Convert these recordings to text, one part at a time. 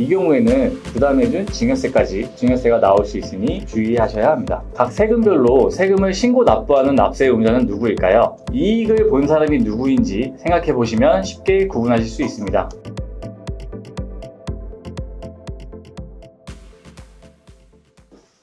이 경우에는 부담해준 증여세까지 증여세가 나올 수 있으니 주의하셔야 합니다. 각 세금별로 세금을 신고 납부하는 납세 의무자는 누구일까요? 이익을 본 사람이 누구인지 생각해 보시면 쉽게 구분하실 수 있습니다.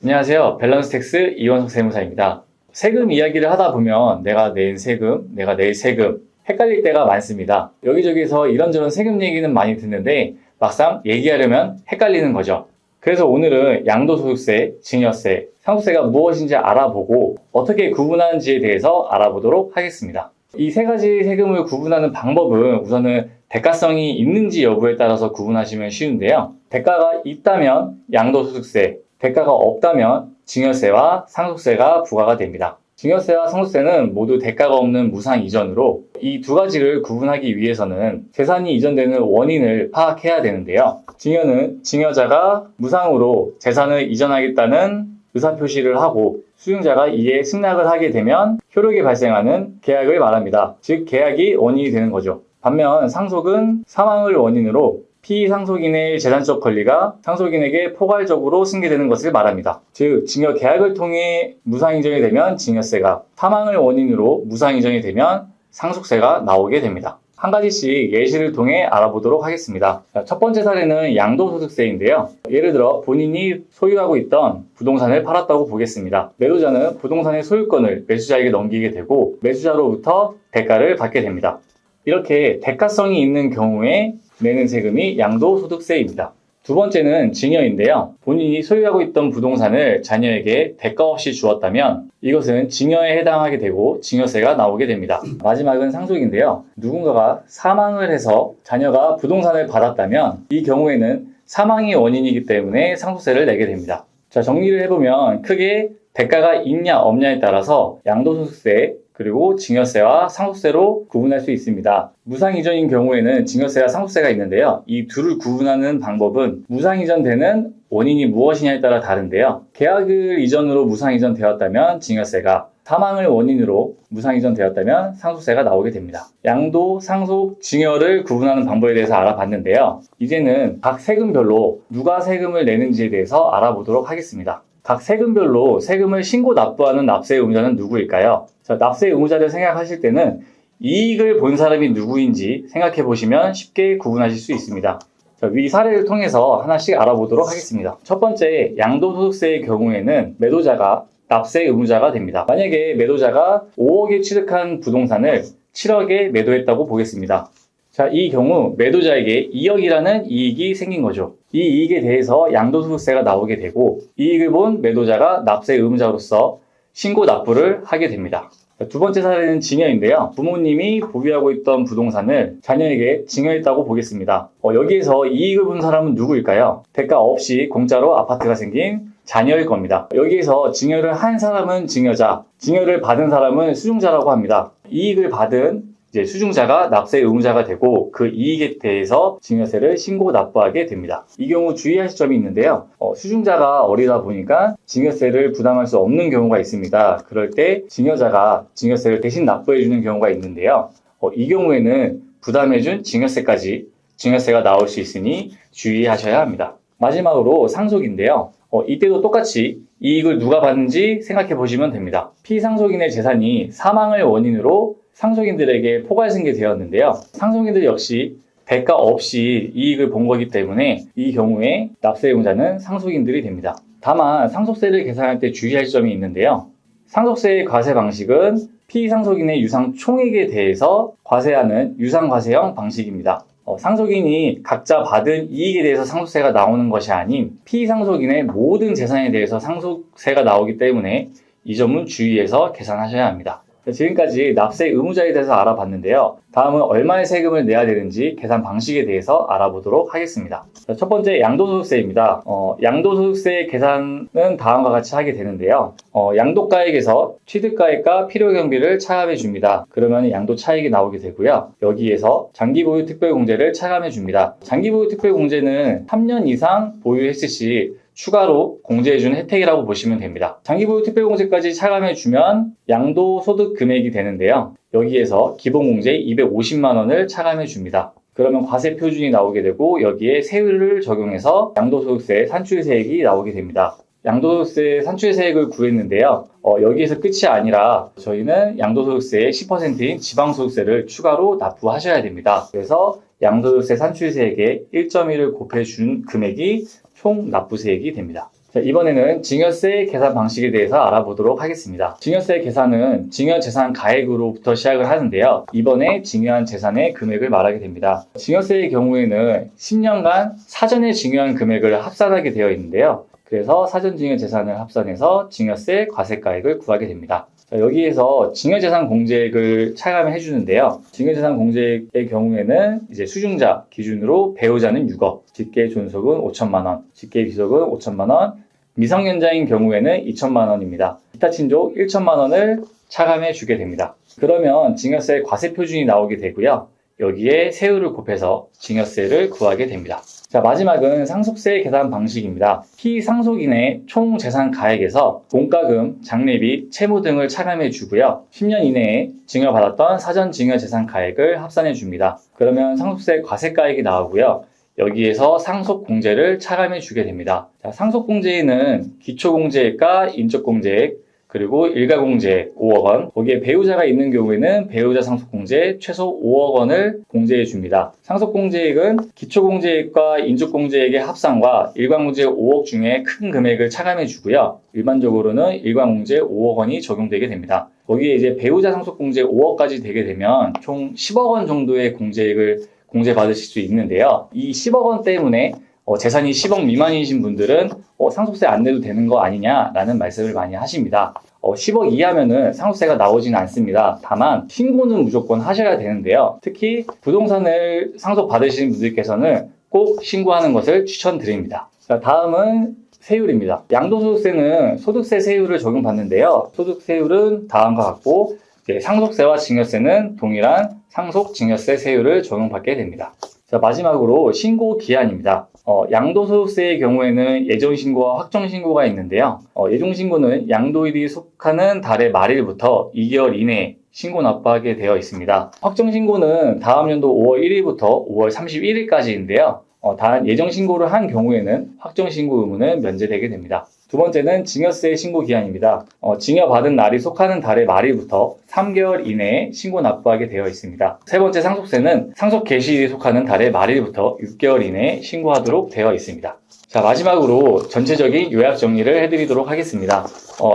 안녕하세요. 밸런스택스 이원석 세무사입니다. 세금 이야기를 하다 보면 내가 낸 세금, 내가 낼 세금 헷갈릴 때가 많습니다. 여기저기서 이런저런 세금 얘기는 많이 듣는데 막상 얘기하려면 헷갈리는 거죠. 그래서 오늘은 양도소득세, 증여세, 상속세가 무엇인지 알아보고 어떻게 구분하는지에 대해서 알아보도록 하겠습니다. 이 세 가지 세금을 구분하는 방법은 우선은 대가성이 있는지 여부에 따라서 구분하시면 쉬운데요. 대가가 있다면 양도소득세, 대가가 없다면 증여세와 상속세가 부과가 됩니다. 증여세와 상속세는 모두 대가가 없는 무상 이전으로 이 두 가지를 구분하기 위해서는 재산이 이전되는 원인을 파악해야 되는데요. 증여는 증여자가 무상으로 재산을 이전하겠다는 의사표시를 하고 수증자가 이에 승낙을 하게 되면 효력이 발생하는 계약을 말합니다. 즉 계약이 원인이 되는 거죠. 반면 상속은 사망을 원인으로 피상속인의 재산적 권리가 상속인에게 포괄적으로 승계되는 것을 말합니다. 즉 증여 계약을 통해 무상이전이 되면 증여세가, 사망을 원인으로 무상이전이 되면 상속세가 나오게 됩니다. 한 가지씩 예시를 통해 알아보도록 하겠습니다. 첫 번째 사례는 양도소득세인데요. 예를 들어 본인이 소유하고 있던 부동산을 팔았다고 보겠습니다. 매도자는 부동산의 소유권을 매수자에게 넘기게 되고 매수자로부터 대가를 받게 됩니다. 이렇게 대가성이 있는 경우에 내는 세금이 양도소득세입니다. 두 번째는 증여인데요. 본인이 소유하고 있던 부동산을 자녀에게 대가 없이 주었다면 이것은 증여에 해당하게 되고 증여세가 나오게 됩니다. 마지막은 상속인데요. 누군가가 사망을 해서 자녀가 부동산을 받았다면 이 경우에는 사망이 원인이기 때문에 상속세를 내게 됩니다. 자, 정리를 해보면 크게 대가가 있냐 없냐에 따라서 양도소득세 그리고 증여세와 상속세로 구분할 수 있습니다. 무상이전인 경우에는 증여세와 상속세가 있는데요. 이 둘을 구분하는 방법은 무상이전되는 원인이 무엇이냐에 따라 다른데요. 계약을 이전으로 무상이전 되었다면 증여세가, 사망을 원인으로 무상이전 되었다면 상속세가 나오게 됩니다. 양도, 상속, 증여를 구분하는 방법에 대해서 알아봤는데요. 이제는 각 세금별로 누가 세금을 내는지에 대해서 알아보도록 하겠습니다. 각 세금별로 세금을 신고 납부하는 납세 의무자는 누구일까요? 자, 납세 의무자를 생각하실 때는 이익을 본 사람이 누구인지 생각해 보시면 쉽게 구분하실 수 있습니다. 자, 위 사례를 통해서 하나씩 알아보도록 하겠습니다. 첫 번째, 양도소득세의 경우에는 매도자가 납세 의무자가 됩니다. 만약에 매도자가 5억에 취득한 부동산을 7억에 매도했다고 보겠습니다. 자, 이 경우 매도자에게 2억이라는 이익이 생긴 거죠. 이 이익에 대해서 양도소득세가 나오게 되고 이익을 본 매도자가 납세 의무자로서 신고 납부를 하게 됩니다. 두 번째 사례는 증여인데요. 부모님이 보유하고 있던 부동산을 자녀에게 증여했다고 보겠습니다. 여기에서 이익을 본 사람은 누구일까요? 대가 없이 공짜로 아파트가 생긴 자녀일 겁니다. 여기에서 증여를 한 사람은 증여자, 증여를 받은 사람은 수증자라고 합니다. 이익을 받은 수증자가 납세 의무자가 되고 그 이익에 대해서 증여세를 신고 납부하게 됩니다. 이 경우 주의하실 점이 있는데요. 수증자가 어리다 보니까 증여세를 부담할 수 없는 경우가 있습니다. 그럴 때 증여자가 증여세를 대신 납부해주는 경우가 있는데요. 이 경우에는 부담해준 증여세까지 증여세가 나올 수 있으니 주의하셔야 합니다. 마지막으로 상속인데요. 이때도 똑같이 이익을 누가 받는지 생각해 보시면 됩니다. 피상속인의 재산이 사망을 원인으로 상속인들에게 포괄승계되었는데요. 상속인들 역시 대가 없이 이익을 본 거기 때문에 이 경우에 납세 의무자는 상속인들이 됩니다. 다만 상속세를 계산할 때 주의할 점이 있는데요. 상속세의 과세 방식은 피상속인의 유상 총액에 대해서 과세하는 유상과세형 방식입니다. 상속인이 각자 받은 이익에 대해서 상속세가 나오는 것이 아닌 피상속인의 모든 재산에 대해서 상속세가 나오기 때문에 이 점은 주의해서 계산하셔야 합니다. 지금까지 납세 의무자에 대해서 알아봤는데요. 다음은 얼마의 세금을 내야 되는지 계산 방식에 대해서 알아보도록 하겠습니다. 첫 번째 양도소득세입니다. 양도소득세 계산은 다음과 같이 하게 되는데요. 양도가액에서 취득가액과 필요경비를 차감해 줍니다. 그러면 양도 차익이 나오게 되고요. 여기에서 장기보유 특별공제를 차감해 줍니다. 장기보유 특별공제는 3년 이상 보유했을 시 추가로 공제해주는 혜택이라고 보시면 됩니다. 장기보유 특별공제까지 차감해주면 양도소득 금액이 되는데요. 여기에서 기본공제 250만 원을 차감해줍니다. 그러면 과세 표준이 나오게 되고 여기에 세율을 적용해서 양도소득세 산출세액이 나오게 됩니다. 양도소득세 산출세액을 구했는데요. 여기에서 끝이 아니라 저희는 양도소득세의 10%인 지방소득세를 추가로 납부하셔야 됩니다. 그래서 양도소득세 산출세액의 1.1을 곱해준 금액이 총 납부세액이 됩니다. 자, 이번에는 증여세 계산 방식에 대해서 알아보도록 하겠습니다. 증여세 계산은 증여재산 가액으로부터 시작을 하는데요. 이번에 증여한 재산의 금액을 말하게 됩니다. 증여세의 경우에는 10년간 사전에 증여한 금액을 합산하게 되어 있는데요. 그래서 사전증여 재산을 합산해서 증여세 과세가액을 구하게 됩니다. 자, 여기에서 증여재산 공제액을 차감해 주는데요. 증여재산 공제액의 경우에는 이제 수중자 기준으로 배우자는 6억, 직계 존속은 5천만 원, 직계 비속은 5천만 원, 미성년자인 경우에는 2천만 원입니다. 기타 친족 1천만 원을 차감해 주게 됩니다. 그러면 증여세 과세 표준이 나오게 되고요. 여기에 세율을 곱해서 증여세를 구하게 됩니다. 자, 마지막은 상속세 계산 방식입니다. 피상속인의 총 재산 가액에서 공과금, 장례비, 채무 등을 차감해 주고요. 10년 이내에 증여받았던 사전 증여 재산 가액을 합산해 줍니다. 그러면 상속세 과세가액이 나오고요. 여기에서 상속공제를 차감해 주게 됩니다. 자, 상속공제에는 기초공제액과 인적공제액, 그리고 일가공제액 5억 원, 거기에 배우자가 있는 경우에는 배우자 상속공제 최소 5억 원을 공제해 줍니다. 상속공제액은 기초공제액과 인적공제액의 합산과 일가공제액 5억 중에 큰 금액을 차감해 주고요. 일반적으로는 일가공제 5억 원이 적용되게 됩니다. 거기에 이제 배우자 상속공제 5억까지 되게 되면 총 10억 원 정도의 공제액을 공제받으실 수 있는데요. 이 10억 원 때문에 재산이 10억 미만이신 분들은 상속세 안 내도 되는 거 아니냐라는 말씀을 많이 하십니다. 10억 이하면은 상속세가 나오지는 않습니다. 다만 신고는 무조건 하셔야 되는데요. 특히 부동산을 상속받으시는 분들께서는 꼭 신고하는 것을 추천드립니다. 자, 다음은 세율입니다. 양도소득세는 소득세 세율을 적용받는데요. 소득세율은 다음과 같고 상속세와 증여세는 동일한 상속증여세 세율을 적용받게 됩니다. 자, 마지막으로 신고기한입니다. 양도소득세의 경우에는 예정신고와 확정신고가 있는데요. 예정신고는 양도일이 속하는 달의 말일부터 2개월 이내에 신고 납부하게 되어 있습니다. 확정신고는 다음 연도 5월 1일부터 5월 31일까지인데요. 단 예정신고를 한 경우에는 확정신고 의무는 면제되게 됩니다. 두 번째는 증여세 신고기한입니다. 증여받은 날이 속하는 달의 말일부터 3개월 이내에 신고 납부하게 되어 있습니다. 세 번째 상속세는 상속 개시일이 속하는 달의 말일부터 6개월 이내에 신고하도록 되어 있습니다. 자, 마지막으로 전체적인 요약 정리를 해드리도록 하겠습니다.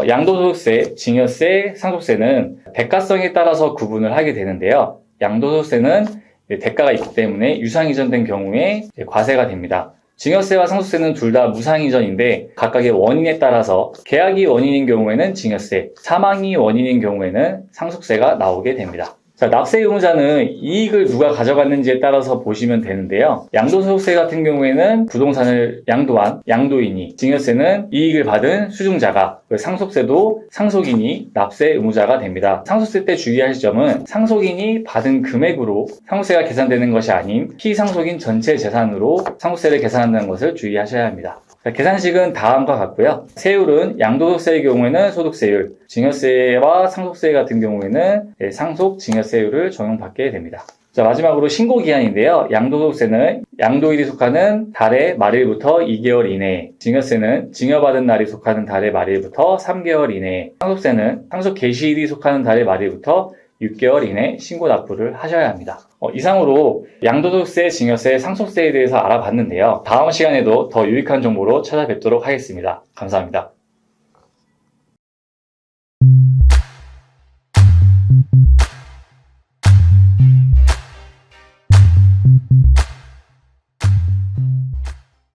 양도소득세, 증여세, 상속세는 대가성에 따라서 구분을 하게 되는데요. 양도소득세는 대가가 있기 때문에 유상이전된 경우에 과세가 됩니다. 증여세와 상속세는 둘 다 무상이전인데 각각의 원인에 따라서 계약이 원인인 경우에는 증여세, 사망이 원인인 경우에는 상속세가 나오게 됩니다. 자, 납세 의무자는 이익을 누가 가져갔는지에 따라서 보시면 되는데요. 양도소득세 같은 경우에는 부동산을 양도한 양도인이, 증여세는 이익을 받은 수중자가, 상속세도 상속인이 납세 의무자가 됩니다. 상속세 때 주의하실 점은 상속인이 받은 금액으로 상속세가 계산되는 것이 아닌 피상속인 전체 재산으로 상속세를 계산한다는 것을 주의하셔야 합니다. 자, 계산식은 다음과 같고요. 세율은 양도소득세의 경우에는 소득세율, 증여세와 상속세 같은 경우에는 상속 증여세율을 적용받게 됩니다. 자, 마지막으로 신고기한인데요. 양도소득세는 양도일이 속하는 달의 말일부터 2개월 이내에, 증여세는 증여받은 날이 속하는 달의 말일부터 3개월 이내에, 상속세는 상속 개시일이 속하는 달의 말일부터 6개월 이내 신고 납부를 하셔야 합니다. 이상으로 양도소득세, 증여세, 상속세에 대해서 알아봤는데요. 다음 시간에도 더 유익한 정보로 찾아뵙도록 하겠습니다. 감사합니다.